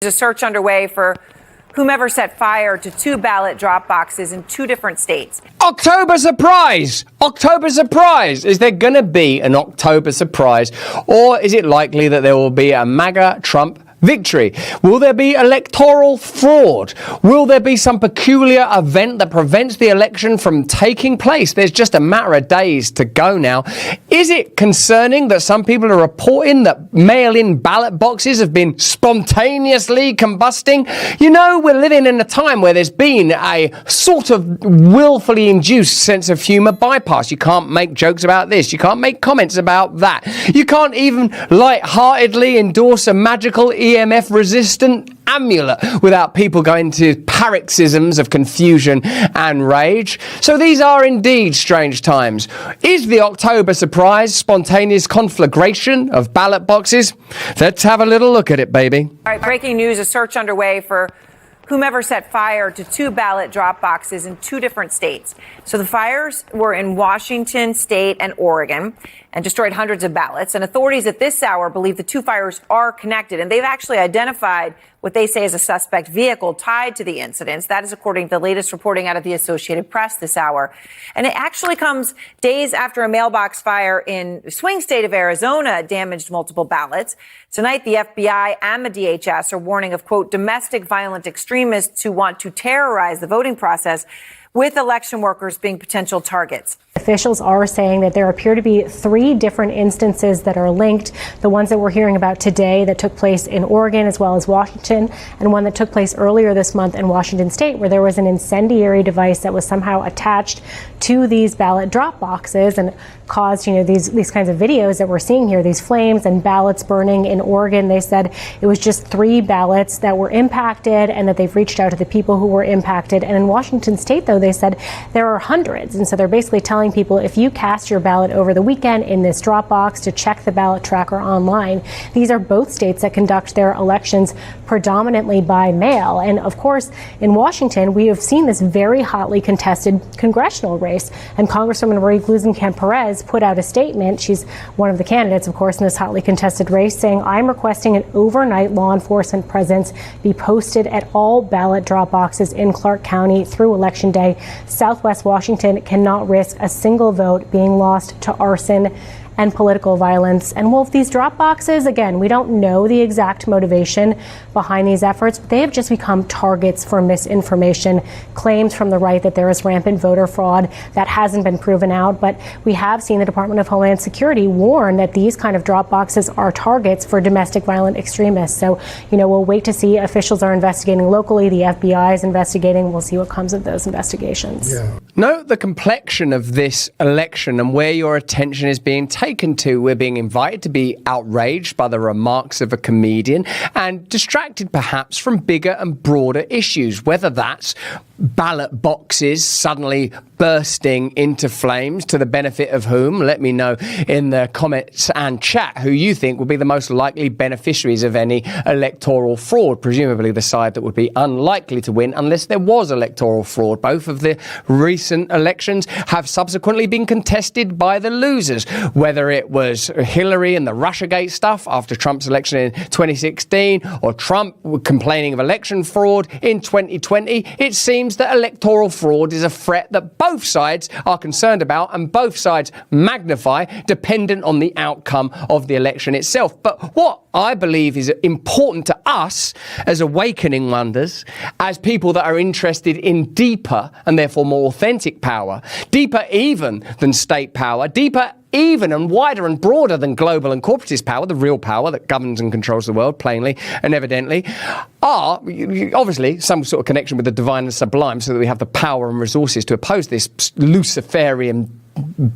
There's a search underway for whomever set fire to 2 ballot drop boxes in 2 different states. October surprise! October surprise! Is there going to be an October surprise? Or is it likely that there will be a MAGA Trump victory? Will there be electoral fraud? Will there be some peculiar event that prevents the election from taking place? There's just a matter of days to go now. Is it concerning that some people are reporting that mail-in ballot boxes have been spontaneously combusting? You know, we're living in a time where there's been a sort of willfully induced sense of humour bypass. You can't make jokes about this. You can't make comments about that. You can't even light-heartedly endorse a magical EMF resistant amulet without people going to paroxysms of confusion and rage. So these are indeed strange times. Is the October surprise spontaneous conflagration of ballot boxes? Let's have a little look at it, baby. All right, breaking news, a search underway for whomever set fire to 2 ballot drop boxes in 2 different states. So the fires were in Washington State and Oregon and destroyed hundreds of ballots. And authorities at this hour believe the 2 fires are connected. And they've actually identified what they say is a suspect vehicle tied to the incidents. That is according to the latest reporting out of the Associated Press this hour. And it actually comes days after a mailbox fire in the swing state of Arizona damaged multiple ballots. Tonight, the FBI and the DHS are warning of, quote, domestic violent extremists who want to terrorize the voting process, with election workers being potential targets. Officials are saying that there appear to be 3 different instances that are linked. The ones that we're hearing about today that took place in Oregon as well as Washington, and one that took place earlier this month in Washington State, where there was an incendiary device that was somehow attached to these ballot drop boxes and caused, these kinds of videos that we're seeing here, these flames and ballots burning. In Oregon, they said it was just 3 ballots that were impacted and that they've reached out to the people who were impacted. And in Washington State, though, they said there are hundreds. And so they're basically telling people, if you cast your ballot over the weekend in this drop box, to check the ballot tracker online. These are both states that conduct their elections predominantly by mail. And of course, in Washington, we have seen this very hotly contested congressional race. And Congresswoman Marie Gluesenkamp-Perez put out a statement. She's one of the candidates, of course, in this hotly contested race, saying, I'm requesting an overnight law enforcement presence be posted at all ballot drop boxes in Clark County through Election Day. Southwest Washington cannot risk a single vote being lost to arson and political violence. And Wolf, these drop boxes, again, we don't know the exact motivation behind these efforts, but they have just become targets for misinformation, claims from the right that there is rampant voter fraud. That hasn't been proven out, but we have seen the Department of Homeland Security warn that these kind of drop boxes are targets for domestic violent extremists. So, we'll wait to see. Officials are investigating locally. The FBI is investigating. We'll see what comes of those investigations. Yeah. Note the complexion of this election and where your attention is being taken to. We're being invited to be outraged by the remarks of a comedian and distracted perhaps from bigger and broader issues, whether that's ballot boxes suddenly bursting into flames, to the benefit of whom? Let me know in the comments and chat who you think will be the most likely beneficiaries of any electoral fraud, presumably the side that would be unlikely to win unless there was electoral fraud. Both of the recent elections have subsequently been contested by the losers, whether it was Hillary and the Russiagate stuff after Trump's election in 2016 or Trump complaining of election fraud in 2020. It seems that electoral fraud is a threat that both sides are concerned about and both sides magnify dependent on the outcome of the election itself. But what I believe is important to us as awakening wonders, as people that are interested in deeper and therefore more authentic power, deeper even than state power, deeper even and wider and broader than global and corporatist power, the real power that governs and controls the world plainly and evidently, are obviously some sort of connection with the divine and sublime, so that we have the power and resources to oppose this Luciferian,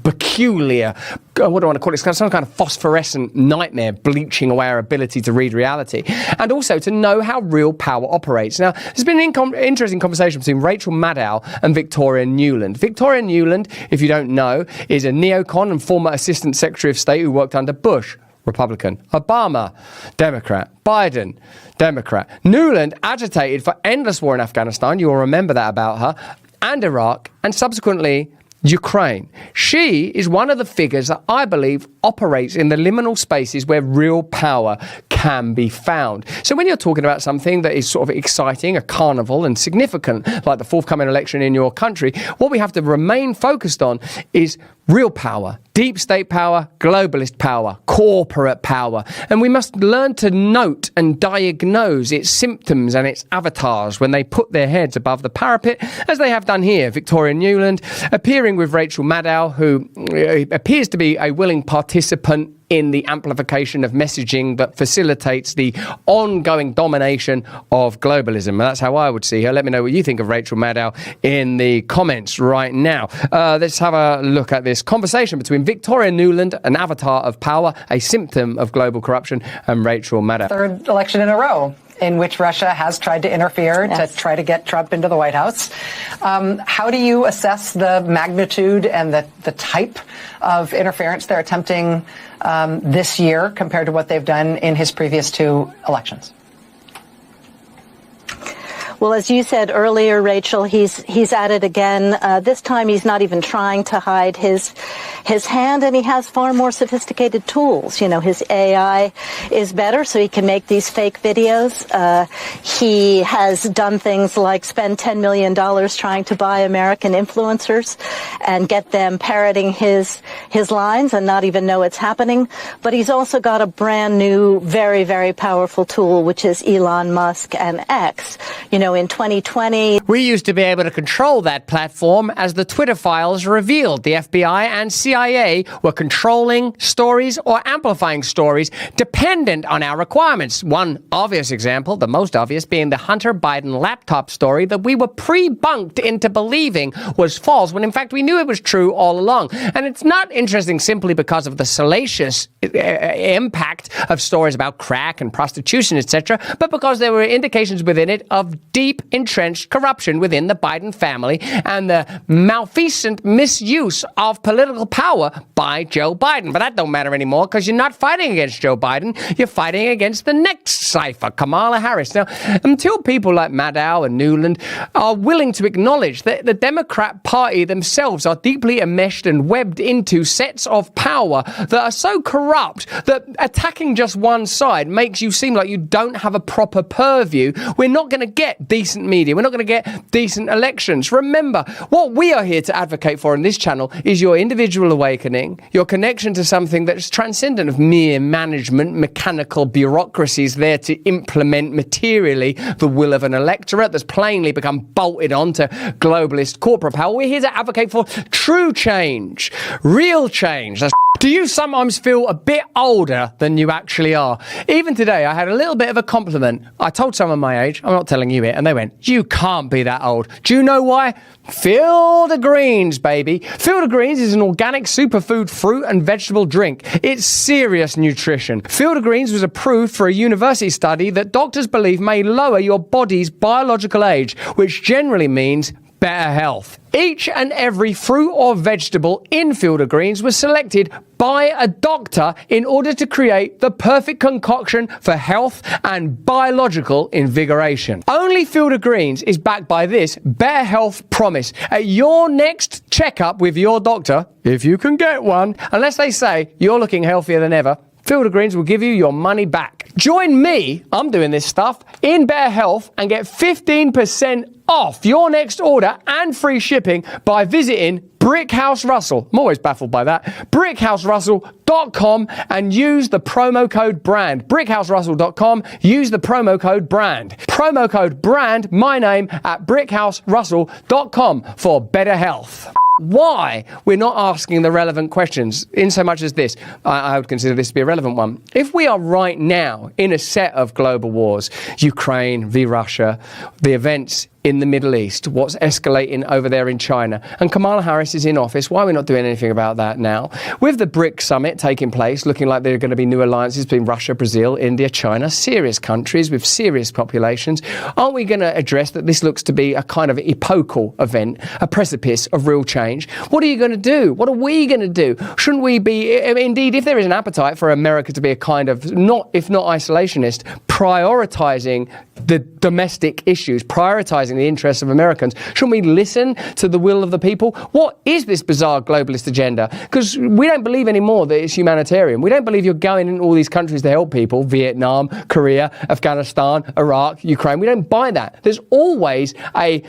peculiar, what do I want to call it? It's some kind of phosphorescent nightmare bleaching away our ability to read reality, and also to know how real power operates. Now, there's been an interesting conversation between Rachel Maddow and Victoria Nuland. Victoria Nuland, if you don't know, is a neocon and former Assistant Secretary of State who worked under Bush, Republican, Obama, Democrat, Biden, Democrat. Nuland agitated for endless war in Afghanistan, you will remember that about her, and Iraq, and subsequently Ukraine. She is one of the figures that I believe operates in the liminal spaces where real power can can be found. So when you're talking about something that is sort of exciting, a carnival and significant, like the forthcoming election in your country, what we have to remain focused on is real power, deep state power, globalist power, corporate power. And we must learn to note and diagnose its symptoms and its avatars when they put their heads above the parapet, as they have done here. Victoria Nuland appearing with Rachel Maddow, who appears to be a willing participant in the amplification of messaging that facilitates the ongoing domination of globalism. And that's how I would see her. Let me know what you think of Rachel Maddow in the comments right now. Let's have a look at this conversation between Victoria Nuland, an avatar of power, a symptom of global corruption, and Rachel Maddow. Third election in a row in which Russia has tried to interfere to try to get Trump into the White House. How do you assess the magnitude and the type of interference they're attempting this year compared to what they've done in his previous two elections? Well, as you said earlier, Rachel, he's at it again. This time he's not even trying to hide his hand, and he has far more sophisticated tools. You know, his AI is better, so he can make these fake videos. He has done things like spend $10 million trying to buy American influencers and get them parroting his lines and not even know it's happening. But he's also got a brand new, very, very powerful tool, which is Elon Musk and X. You know, in 2020, we used to be able to control that platform, as the Twitter files revealed. The FBI and CIA were controlling stories or amplifying stories dependent on our requirements. One obvious example, the most obvious, being the Hunter Biden laptop story that we were pre-bunked into believing was false, when in fact we knew it was true all along. And it's not interesting simply because of the salacious impact of stories about crack and prostitution, etc., but because there were indications within it of deep entrenched corruption within the Biden family and the malfeasant misuse of political power by Joe Biden. But that don't matter anymore, because you're not fighting against Joe Biden, you're fighting against the next cipher, Kamala Harris. Now, until people like Maddow and Nuland are willing to acknowledge that the Democrat Party themselves are deeply enmeshed and webbed into sets of power that are so corrupt that attacking just one side makes you seem like you don't have a proper purview, we're not going to get decent media. We're not going to get decent elections. Remember, what we are here to advocate for in this channel is your individual awakening, your connection to something that's transcendent of mere management, mechanical bureaucracies there to implement materially the will of an electorate that's plainly become bolted onto globalist corporate power. We're here to advocate for true change, real change. Do you sometimes feel a bit older than you actually are? Even today, I had a little bit of a compliment. I told someone my age, I'm not telling you it, and they went, "You can't be that old." Do you know why? Field of Greens, baby. Field of Greens is an organic superfood fruit and vegetable drink. It's serious nutrition. Field of Greens was approved for a university study that doctors believe may lower your body's biological age, which generally means better health. Each and every fruit or vegetable in Field of Greens was selected by a doctor in order to create the perfect concoction for health and biological invigoration. Only Field of Greens is backed by this better health promise. At your next checkup with your doctor, if you can get one, unless they say you're looking healthier than ever, Field of Greens will give you your money back. Join me, I'm doing this stuff, in Better Health and get 15% off your next order and free shipping by visiting Brickhouse Russell. I'm always baffled by that. BrickhouseRussell.com and use the promo code BRAND. BrickhouseRussell.com, use the promo code BRAND. Promo code BRAND, my name, at BrickhouseRussell.com for better health. Why we're not asking the relevant questions, in so much as this, I would consider this to be a relevant one. If we are right now in a set of global wars, Ukraine v Russia, the events in the Middle East, what's escalating over there in China, and Kamala Harris is in office, why are we not doing anything about that now? With the BRICS summit taking place, looking like there are going to be new alliances between Russia, Brazil, India, China, serious countries with serious populations, aren't we going to address that this looks to be a kind of epochal event, a precipice of real change? What are you going to do? What are we going to do? Shouldn't we be, indeed, if there is an appetite for America to be a kind of, not if not isolationist, prioritizing the domestic issues, prioritizing prioritizing the interests of Americans. Shouldn't we listen to the will of the people? What is this bizarre globalist agenda? Because we don't believe anymore that it's humanitarian. We don't believe you're going in all these countries to help people, Vietnam, Korea, Afghanistan, Iraq, Ukraine. We don't buy that. There's always a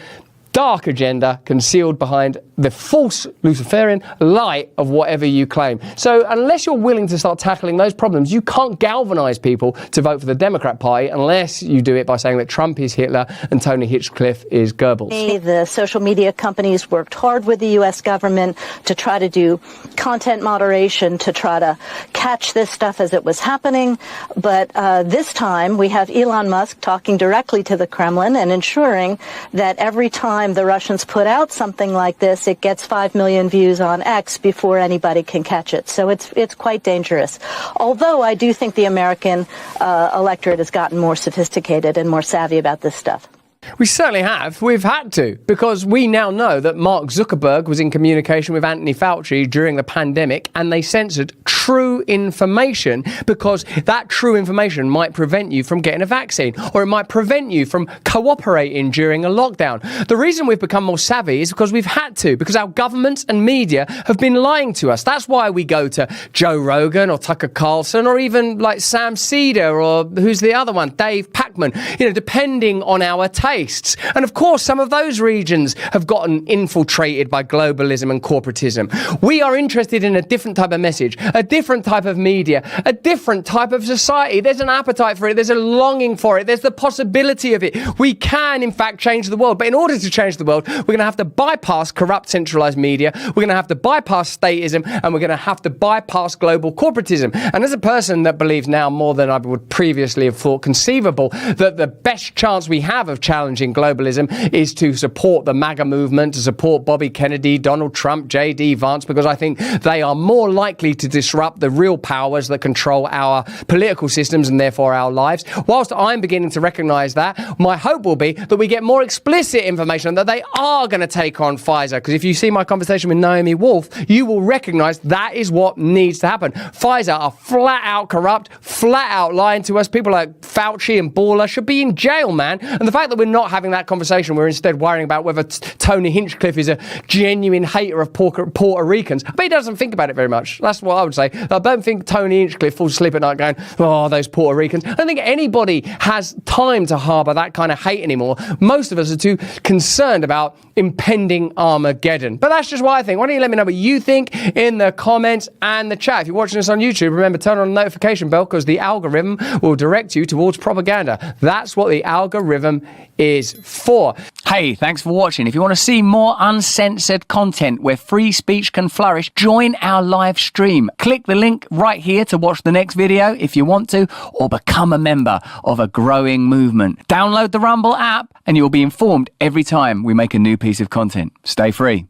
dark agenda concealed behind the false Luciferian light of whatever you claim. So unless you're willing to start tackling those problems, you can't galvanize people to vote for the Democrat Party unless you do it by saying that Trump is Hitler and Tony Hinchcliffe is Goebbels. The social media companies worked hard with the U.S. government to try to do content moderation, to try to catch this stuff as it was happening. But this time we have Elon Musk talking directly to the Kremlin and ensuring that every time the Russians put out something like this, it gets 5 million views on X before anybody can catch it. So it's quite dangerous. Although I do think the American electorate has gotten more sophisticated and more savvy about this stuff. We certainly have. We've had to, because we now know that Mark Zuckerberg was in communication with Anthony Fauci during the pandemic, and they censored true information because that true information might prevent you from getting a vaccine, or it might prevent you from cooperating during a lockdown. The reason we've become more savvy is because we've had to, because our governments and media have been lying to us. That's why we go to Joe Rogan or Tucker Carlson or even like Sam Cedar or who's the other one, Dave Pacman, depending on our tastes. And of course, some of those regions have gotten infiltrated by globalism and corporatism. We are interested in a different type of message, a different type of media, a different type of society. There's an appetite for it. There's a longing for it. There's the possibility of it. We can, in fact, change the world. But in order to change the world, we're going to have to bypass corrupt, centralized media. We're going to have to bypass statism, and we're going to have to bypass global corporatism. And as a person that believes now more than I would previously have thought conceivable that the best chance we have of challenging globalism is to support the MAGA movement, to support Bobby Kennedy, Donald Trump, J.D. Vance, because I think they are more likely to disrupt the real powers that control our political systems and therefore our lives. Whilst I'm beginning to recognise that, my hope will be that we get more explicit information that they are going to take on Pfizer. Because if you see my conversation with Naomi Wolf, you will recognise that is what needs to happen. Pfizer are flat out corrupt, flat out lying to us. People like Fauci and Baller should be in jail, man. And the fact that we're not having that conversation, we're instead worrying about whether Tony Hinchcliffe is a genuine hater of Puerto Ricans. I bet he doesn't think about it very much. That's what I would say. I don't think Tony Hinchcliffe falls asleep at night going, oh, those Puerto Ricans. I don't think anybody has time to harbour that kind of hate anymore. Most of us are too concerned about impending Armageddon. But that's just what I think. Why don't you let me know what you think in the comments and the chat. If you're watching this on YouTube, remember, turn on the notification bell because the algorithm will direct you towards propaganda. That's what the algorithm is for. Hey, thanks for watching. If you want to see more uncensored content where free speech can flourish, join our live stream. Click the link right here to watch the next video if you want to, or become a member of a growing movement. Download the Rumble app and you'll be informed every time we make a new piece of content. Stay free.